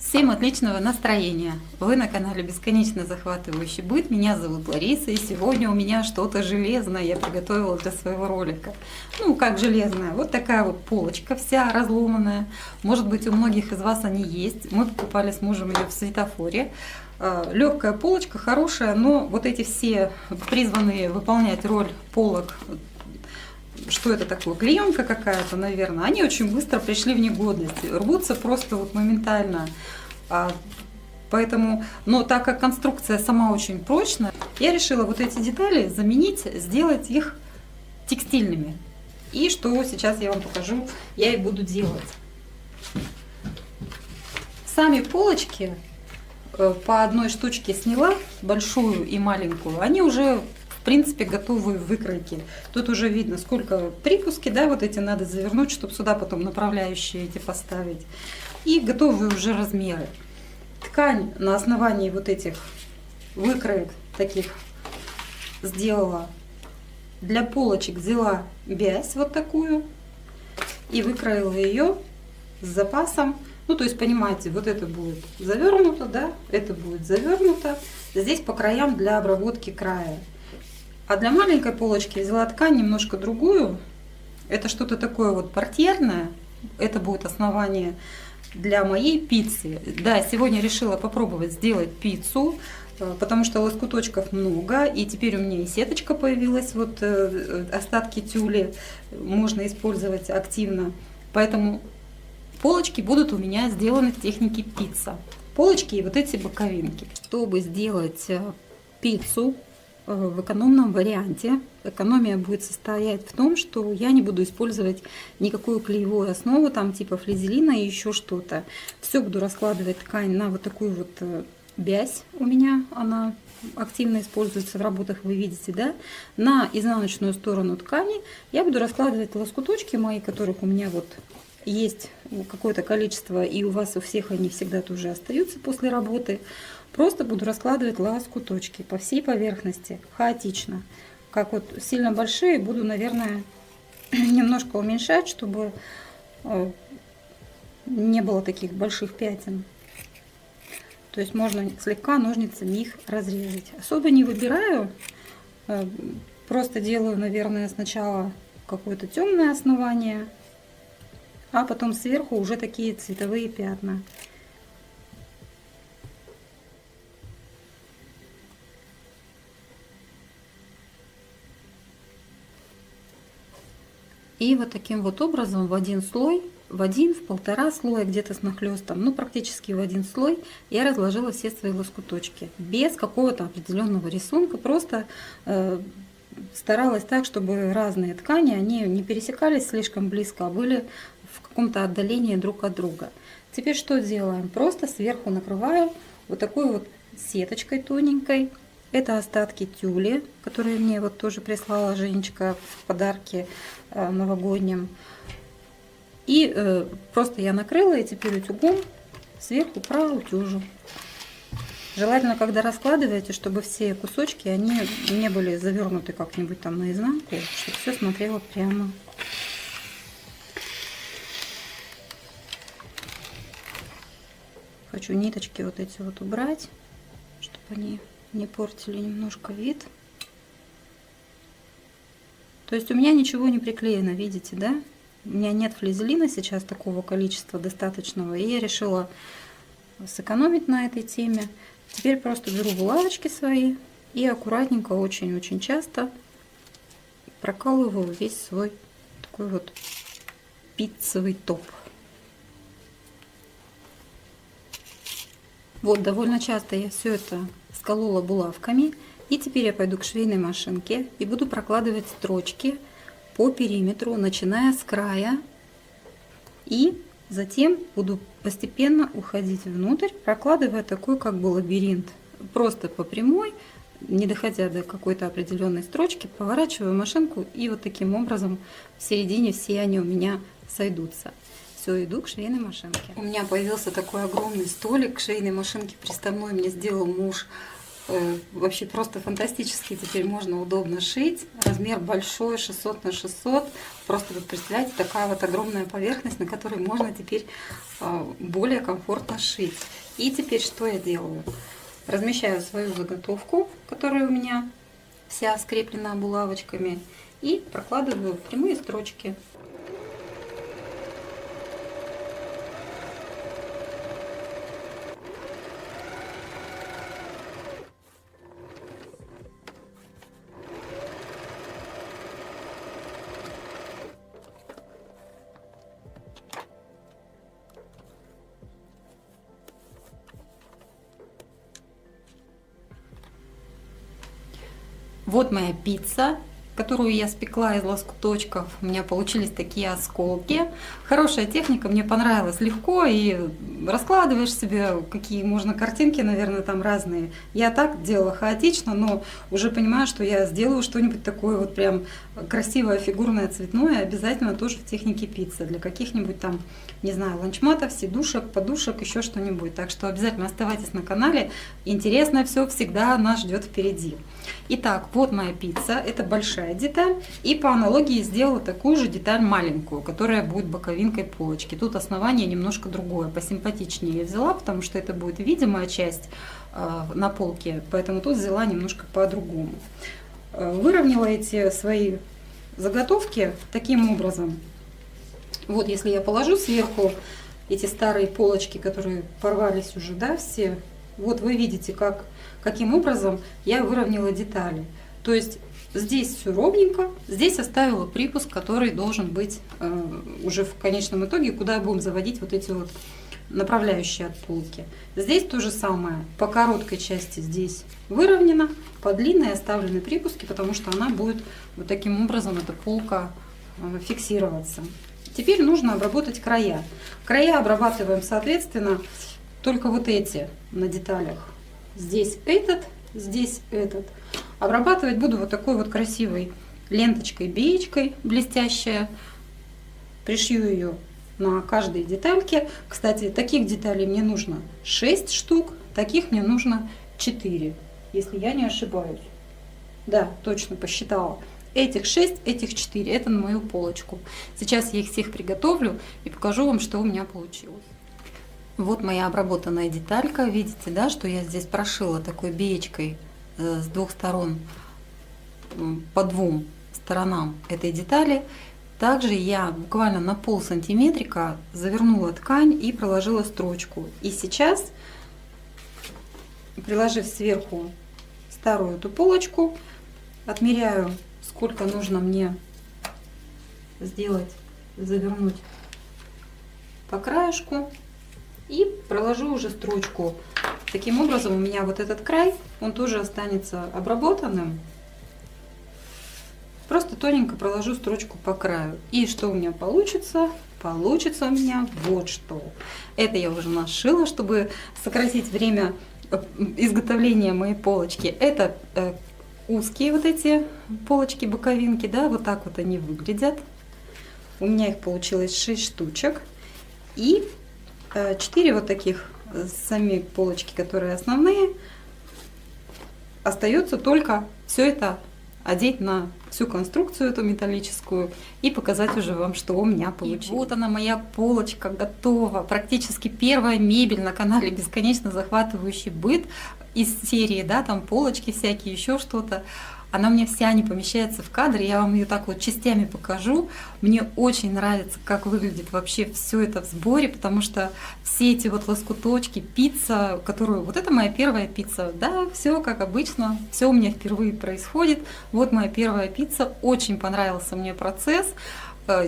Всем отличного настроения! Вы на канале Бесконечно захватывающий быт. Меня зовут Лариса, и сегодня у меня что-то железное я приготовила для своего ролика. Ну, как железное, вот такая вот полочка вся разломанная. Может быть, у многих из вас они есть. Мы покупали с мужем ее в светофоре. Легкая полочка, хорошая, но вот эти все призванные выполнять роль полок, что это такое, клеенка какая-то, наверное, они очень быстро пришли в негодность, рвутся просто вот моментально. Поэтому, но так как конструкция сама очень прочная, я решила вот эти детали заменить, сделать их текстильными. И что сейчас я вам покажу, я и буду делать. Сами полочки по одной штучке сняла, большую и маленькую, они уже в принципе готовые в выкройке. Тут уже видно, сколько припуски, да, вот эти надо завернуть, чтобы сюда потом направляющие эти поставить. И готовые уже размеры. Ткань на основании вот этих выкроек таких сделала. Для полочек взяла вязь вот такую и выкроила ее с запасом. Ну, то есть, понимаете, вот это будет завернуто, да, это будет завернуто. Здесь по краям для обработки края. А для маленькой полочки взяла ткань немножко другую. Это что-то такое вот портьерное. Это будет основание для моей пиццы. Да, сегодня решила попробовать сделать пиццу, потому что лоскуточков много. И теперь у меня и сеточка появилась. Вот остатки тюля можно использовать активно. Поэтому полочки будут у меня сделаны в технике пицца. Полочки и вот эти боковинки. Чтобы сделать пиццу в экономном варианте, экономия будет состоять в том, что я не буду использовать никакую клеевую основу, там типа флизелина и еще что-то. Все буду раскладывать ткань на вот такую вот вязь. У меня она активно используется в работах, вы видите, да? На изнаночную сторону ткани я буду раскладывать лоскуточки мои, которых у меня вот есть какое-то количество, и у вас у всех они всегда тоже остаются после работы. Просто буду раскладывать лоскуточки по всей поверхности, хаотично. Как вот сильно большие буду, наверное, немножко уменьшать, чтобы не было таких больших пятен. То есть можно слегка ножницами их разрезать. Особо не выбираю, просто делаю, наверное, сначала какое-то темное основание, а потом сверху уже такие цветовые пятна. И вот таким вот образом в один слой, в полтора слоя, где-то с нахлестом, ну практически в один слой я разложила все свои лоскуточки. Без какого-то определенного рисунка, просто старалась так, чтобы разные ткани, они не пересекались слишком близко, а были в каком-то отдалении друг от друга. Теперь что делаем? Просто сверху накрываю вот такой вот сеточкой тоненькой. Это остатки тюля, которые мне вот тоже прислала Женечка в подарке новогоднем. И просто я накрыла, и теперь утюгом сверху проутюжу. Желательно, когда раскладываете, чтобы все кусочки, они не были завернуты как-нибудь там наизнанку, чтобы все смотрело прямо. Хочу ниточки вот эти вот убрать, чтобы они не портили немножко вид. То есть у меня ничего не приклеено, видите, да? У меня нет флизелина сейчас такого количества достаточного, и я решила сэкономить на этой теме. Теперь просто беру булавочки свои и аккуратненько, очень-очень часто прокалываю весь свой такой вот пиццевый топ. Вот, довольно часто я все это сколола булавками. И теперь я пойду к швейной машинке и буду прокладывать строчки по периметру, начиная с края. И затем буду постепенно уходить внутрь, прокладывая такой как бы лабиринт. Просто по прямой, не доходя до какой-то определенной строчки, поворачиваю машинку, и вот таким образом в середине все они у меня сойдутся. Все, иду к швейной машинке. У меня появился такой огромный столик к швейной машинке приставной, мне сделал муж Вообще просто фантастически теперь можно удобно шить. Размер большой, 600 на 600. Просто вот представляете, такая вот огромная поверхность, на которой можно теперь более комфортно шить. И теперь что я делаю? Размещаю свою заготовку, которая у меня вся скреплена булавочками, и прокладываю прямые строчки. Вот моя пицца, которую я спекла из лоскуточков. У меня получились такие осколки. Хорошая техника, мне понравилась. Легко, и раскладываешь себе, какие можно картинки, наверное, там разные. Я так делала хаотично, но уже понимаю, что я сделаю что-нибудь такое вот прям красивое, фигурное, цветное, обязательно тоже в технике пиццы. Для каких-нибудь там, не знаю, ланчматов, сидушек, подушек, еще что-нибудь. Так что обязательно оставайтесь на канале. Интересно все всегда нас ждет впереди. Итак, вот моя пицца. Это большая деталь. И по аналогии сделала такую же деталь маленькую, которая будет боковинкой полочки. Тут основание немножко другое, посимпатичнее я взяла, потому что это будет видимая часть на полке. Поэтому тут взяла немножко по-другому. Выровняла эти свои заготовки таким образом. Вот если я положу сверху эти старые полочки, которые порвались уже, да, все, вот вы видите, каким образом я выровняла детали. То есть здесь все ровненько, здесь оставила припуск, который должен быть уже в конечном итоге, куда будем заводить вот эти вот направляющие от полки. Здесь то же самое, по короткой части здесь выровнено, по длинной оставлены припуски, потому что она будет вот таким образом, эта полка, фиксироваться. Теперь нужно обработать края. Края обрабатываем, соответственно, только вот эти на деталях. Здесь этот. Обрабатывать буду вот такой вот красивой ленточкой, биечкой блестящая. Пришью ее на каждой детальке. Кстати, таких деталей мне нужно 6 штук, таких мне нужно 4, если я не ошибаюсь. Да, точно посчитала. Этих 6, этих 4, это на мою полочку. Сейчас я их всех приготовлю и покажу вам, что у меня получилось. Вот моя обработанная деталька. Видите, да, что я здесь прошила такой биечкой с двух сторон, по двум сторонам этой детали. Также я буквально на полсантиметрика завернула ткань и проложила строчку. И сейчас, приложив сверху старую эту полочку, отмеряю, сколько нужно мне сделать, завернуть по краешку, и проложу уже строчку. Таким образом у меня вот этот край, он тоже останется обработанным. Просто тоненько проложу строчку по краю. И что у меня получится? Получится у меня вот что. Это я уже нашила, чтобы сократить время изготовления моей полочки. Это узкие вот эти полочки, боковинки, да, вот так вот они выглядят. У меня их получилось 6 штучек. И 4 вот таких сами полочки, которые основные. Остается только все это одеть на всю конструкцию эту металлическую и показать уже вам, что у меня получилось. И вот она, моя полочка, готова. Практически первая мебель на канале «Бесконечно захватывающий быт» из серии, да, там полочки всякие, еще что-то. Она у меня вся не помещается в кадр, я вам ее так вот частями покажу. Мне очень нравится, как выглядит вообще все это в сборе, потому что все эти вот лоскуточки, пицца, которую... Вот это моя первая пицца, да, все как обычно, все у меня впервые происходит. Вот моя первая пицца, очень понравился мне процесс.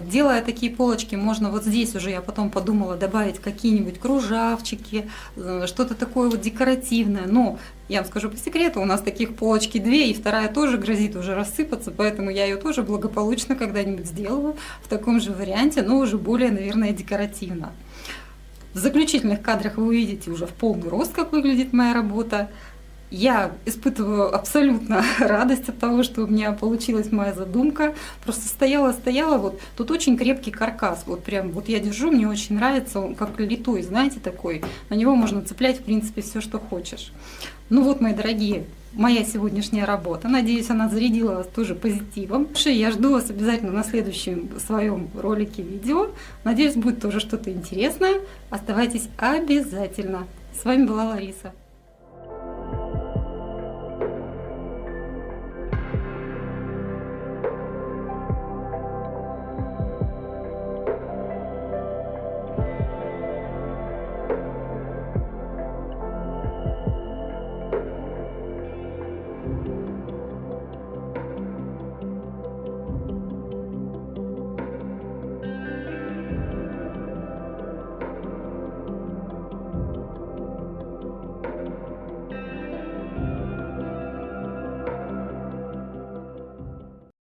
Делая такие полочки, можно вот здесь уже, я потом подумала, добавить какие-нибудь кружавчики, что-то такое вот декоративное. Но я вам скажу по секрету, у нас таких полочки 2, и вторая тоже грозит уже рассыпаться, поэтому я ее тоже благополучно когда-нибудь сделаю в таком же варианте, но уже более, наверное, декоративно. В заключительных кадрах вы увидите уже в полный рост, как выглядит моя работа. Я испытываю абсолютно радость от того, что у меня получилась моя задумка. Просто стояла, вот тут очень крепкий каркас. Вот прям вот я держу, мне очень нравится, он как литой, знаете, такой. На него можно цеплять, в принципе, все, что хочешь. Ну вот, мои дорогие, моя сегодняшняя работа. Надеюсь, она зарядила вас тоже позитивом. Я жду вас обязательно на следующем своем ролике, видео. Надеюсь, будет тоже что-то интересное. Оставайтесь обязательно. С вами была Лариса.